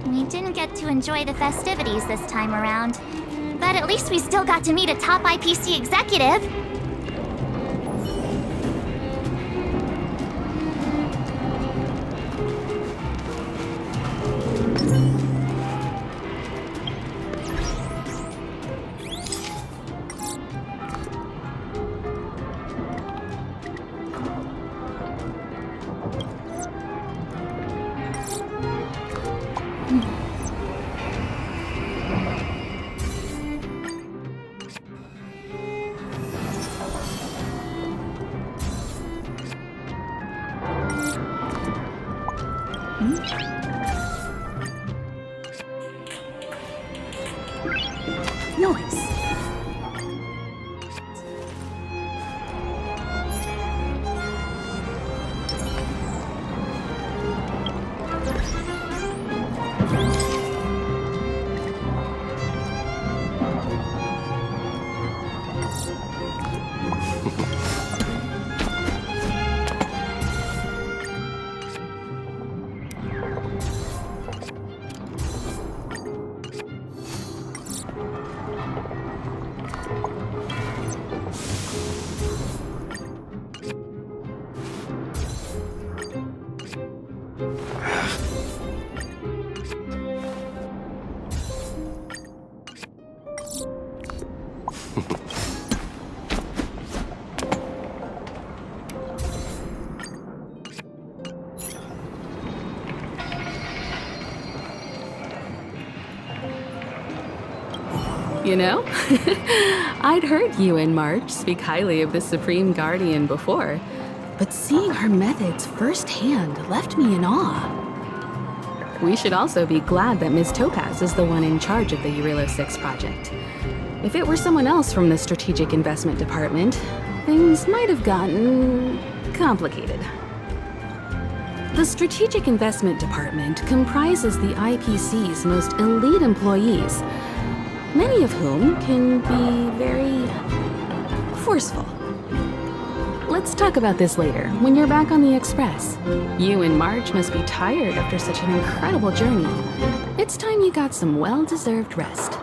we didn't get to enjoy the festivities this time around. But at least we still got to meet a top IPC executive. Nice. You know, I'd heard you and March speak highly of the Supreme Guardian before, but seeing her methods firsthand left me in awe. We should also be glad that Ms. Topaz is the one in charge of the Eurilla 6 project. If it were someone else from the Strategic Investment Department, things might have gotten complicated. The Strategic Investment Department comprises the IPC's most elite employees, many of whom can be very forceful. Let's talk about this later, when you're back on the Express. You and Marge must be tired after such an incredible journey. It's time you got some well-deserved rest.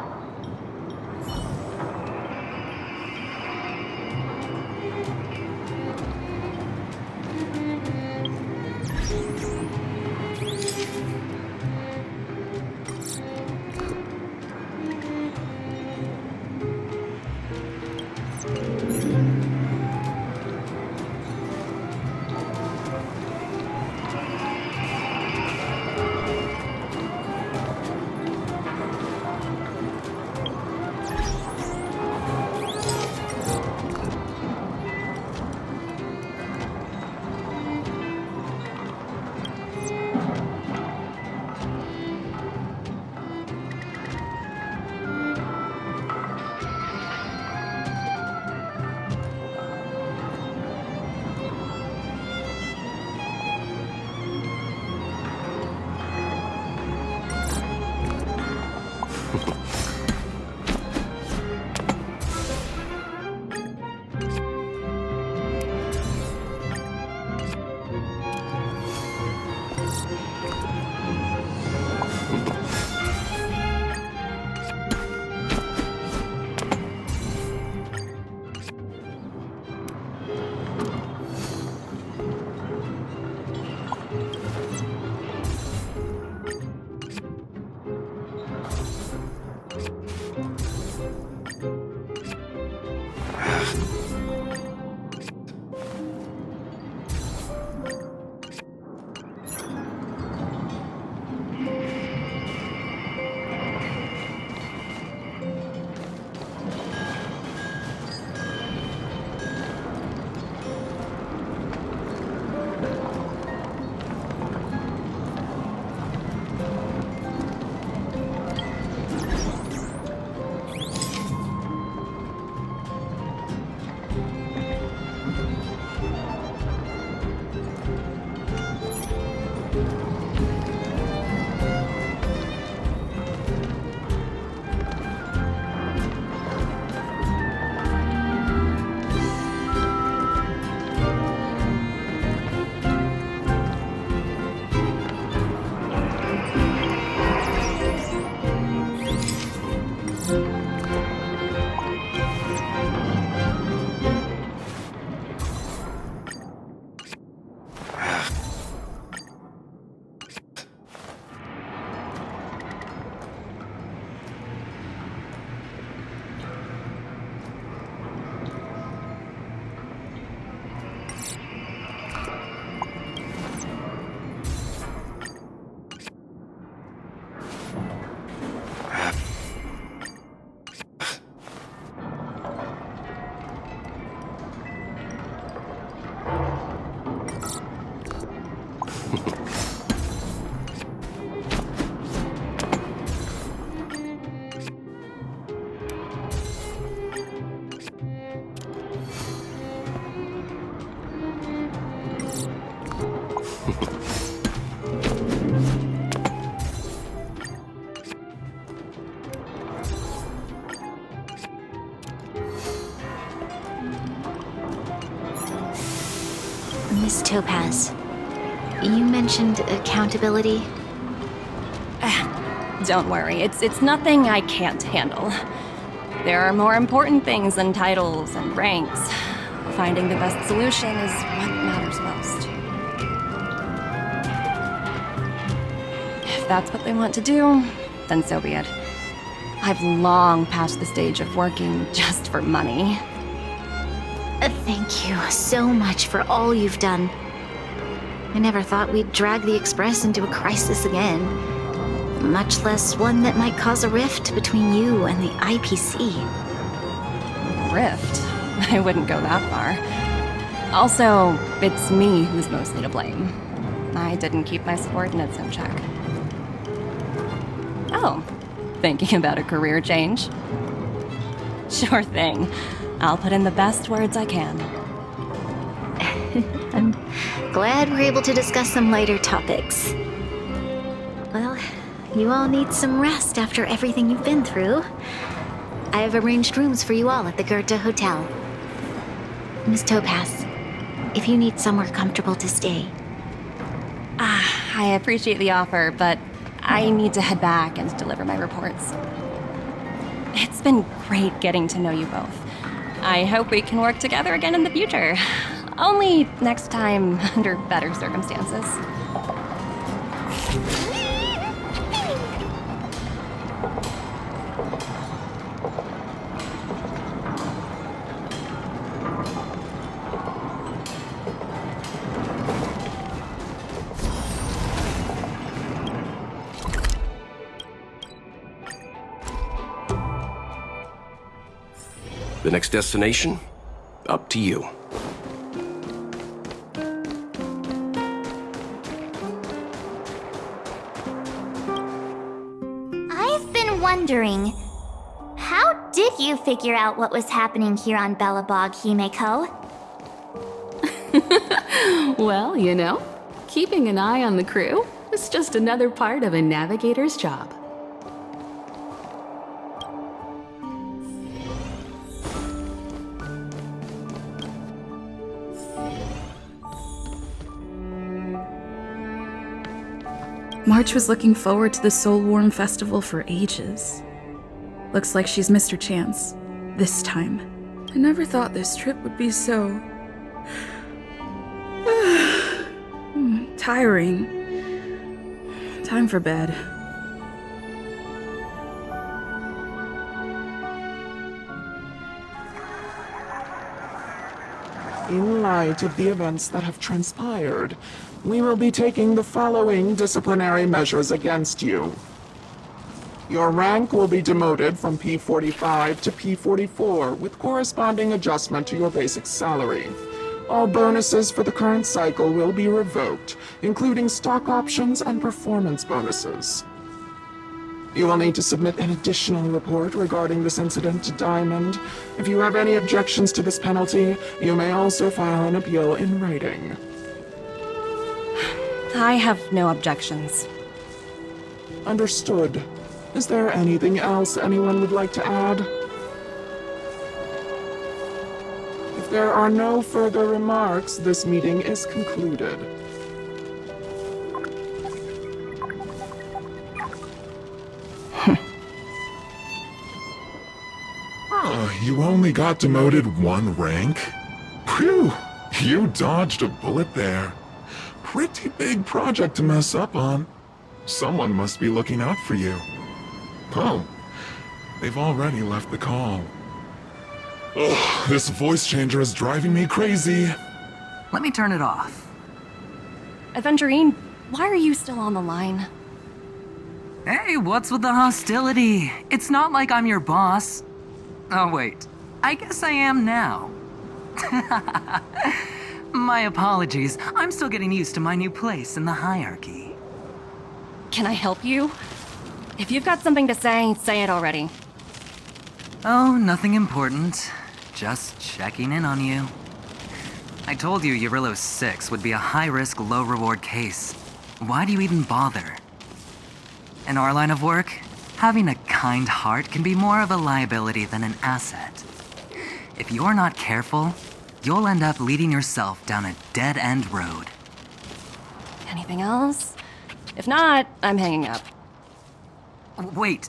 Miss Topaz, you mentioned accountability. Don't worry, it's nothing I can't handle. There are more important things than titles and ranks. Finding the best solution is what matters most. If that's what they want to do, then so be it. I've long passed the stage of working just for money. Thank you so much for all you've done. I never thought we'd drag the Express into a crisis again, much less one that might cause a rift between you and the IPC. Rift? I wouldn't go that far. Also, it's me who's mostly to blame. I didn't keep my subordinates in check. Oh, thinking about a career change? Sure thing. I'll put in the best words I can. I'm glad we're able to discuss some lighter topics. Well, you all need some rest after everything you've been through. I have arranged rooms for you all at the Goethe Hotel. Miss Topaz, if you need somewhere comfortable to stay. I appreciate the offer, but I need to head back and deliver my reports. It's been great getting to know you both. I hope we can work together again in the future. Only next time under better circumstances. The next destination? Up to you. I've been wondering, how did you figure out what was happening here on Belobog, Himeko? Well, you know, keeping an eye on the crew is just another part of a navigator's job. March was looking forward to the Soul Warm Festival for ages. Looks like she's missed her chance. This time. I never thought this trip would be so... tiring. Time for bed. In light of the events that have transpired, we will be taking the following disciplinary measures against you. Your rank will be demoted from P45 to P44 with corresponding adjustment to your basic salary. All bonuses for the current cycle will be revoked, including stock options and performance bonuses. You will need to submit an additional report regarding this incident to Diamond. If you have any objections to this penalty, you may also file an appeal in writing. I have no objections. Understood. Is there anything else anyone would like to add? If there are no further remarks, this meeting is concluded. You only got demoted one rank? Phew, you dodged a bullet there. Pretty big project to mess up on. Someone must be looking out for you. Oh, they've already left the call. Ugh, this voice changer is driving me crazy. Let me turn it off. Aventurine, why are you still on the line? Hey, what's with the hostility? It's not like I'm your boss. Oh wait, I guess I am now. My apologies. I'm still getting used to my new place in the hierarchy. Can I help you? If you've got something to say it already. Oh, nothing important. Just checking in on you. I told you Eurillo 6 would be a high-risk, low-reward case. Why do you even bother? In our line of work, having a kind heart can be more of a liability than an asset. If you're not careful, you'll end up leading yourself down a dead-end road. Anything else? If not, I'm hanging up. Wait,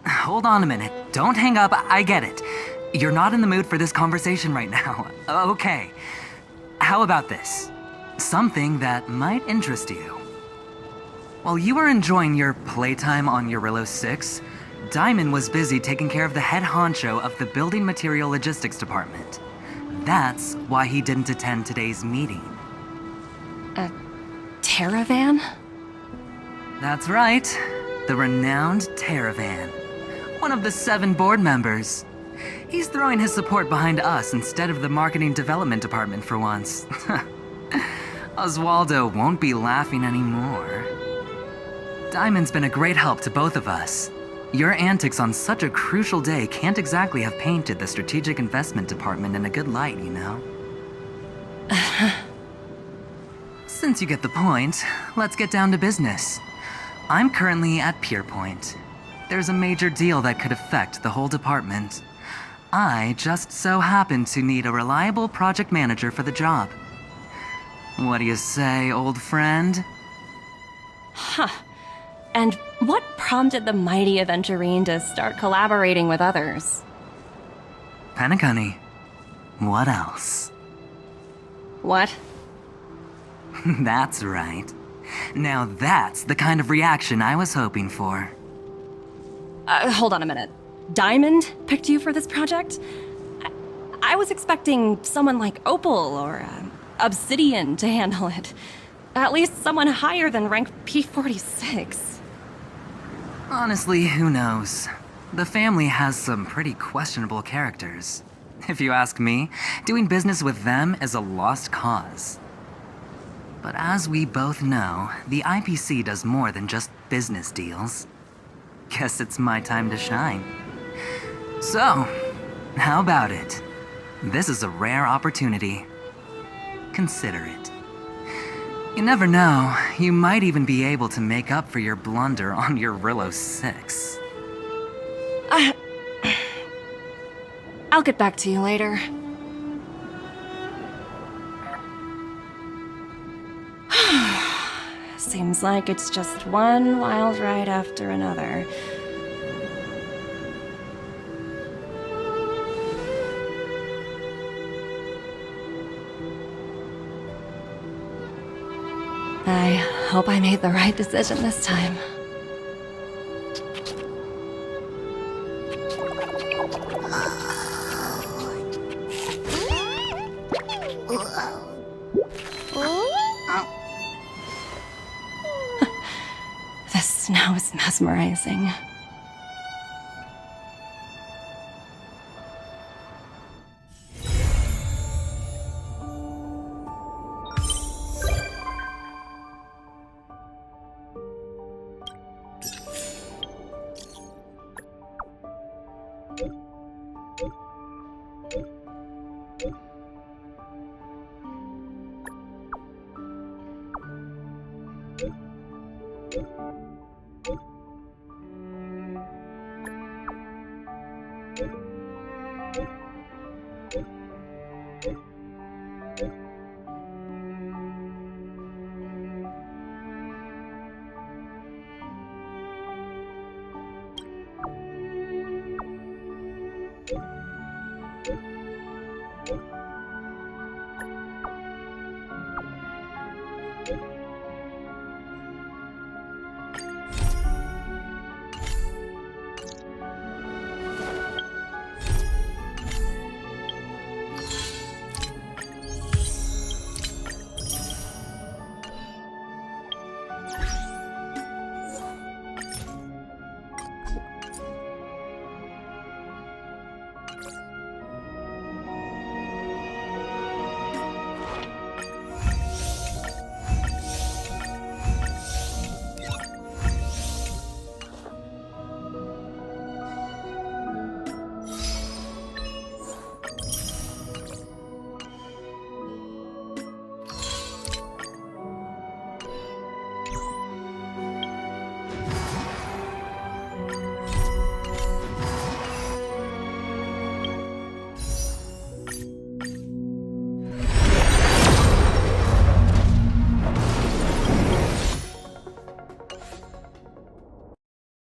hold on a minute. Don't hang up, I get it. You're not in the mood for this conversation right now. Okay. How about this? Something that might interest you. While you were enjoying your playtime on Eurillo 6, Diamond was busy taking care of the head honcho of the Building Material Logistics Department. That's why he didn't attend today's meeting. A Terravan? That's right. The renowned Terravan. One of the 7 board members. He's throwing his support behind us instead of the Marketing Development Department for once. Oswaldo won't be laughing anymore. Diamond's been a great help to both of us. Your antics on such a crucial day can't exactly have painted the Strategic Investment Department in a good light, you know? Since you get the point, let's get down to business. I'm currently at Pierpoint. There's a major deal that could affect the whole department. I just so happen to need a reliable project manager for the job. What do you say, old friend? Huh. And what prompted the mighty Aventurine to start collaborating with others? Penacony. What else? What? That's right. Now that's the kind of reaction I was hoping for. Hold on a minute. Diamond picked you for this project? I was expecting someone like Opal or Obsidian to handle it. At least someone higher than rank P46. Honestly, who knows? The family has some pretty questionable characters. If you ask me, doing business with them is a lost cause. But as we both know, the IPC does more than just business deals. Guess it's my time to shine. So, how about it? This is a rare opportunity. Consider it. You never know, you might even be able to make up for your blunder on Eurillo 6. I'll get back to you later. Seems like it's just one wild ride after another. I hope I made the right decision this time. The snow is mesmerizing. you